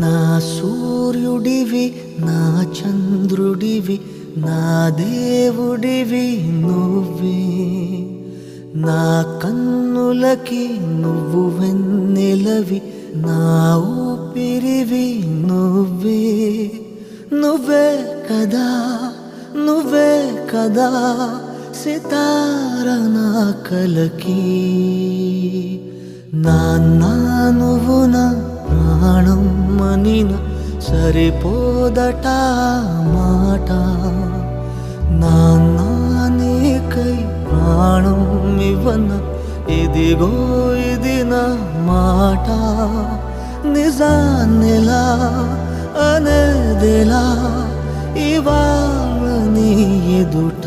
నా సూర్యుడివి నా చంద్రుడివి నా దేవుడివి నువ్వే, నా కన్నులకి నువ్వు వెన్నెలవి, నా ఊపిరివి నువ్వే. నువ్వే కదా నువ్వే కదా సితార నా కలకి. నాన్న నువ్వు నా ప్రాణం మనిన సరిపోదట మాట. నాన్న నీకై ప్రాణం ఇవ్వన ఇదిగో ఇది నా మాట. నిజాన్నెలా అనేదెలా ఇవాళ నీ ఎదుట.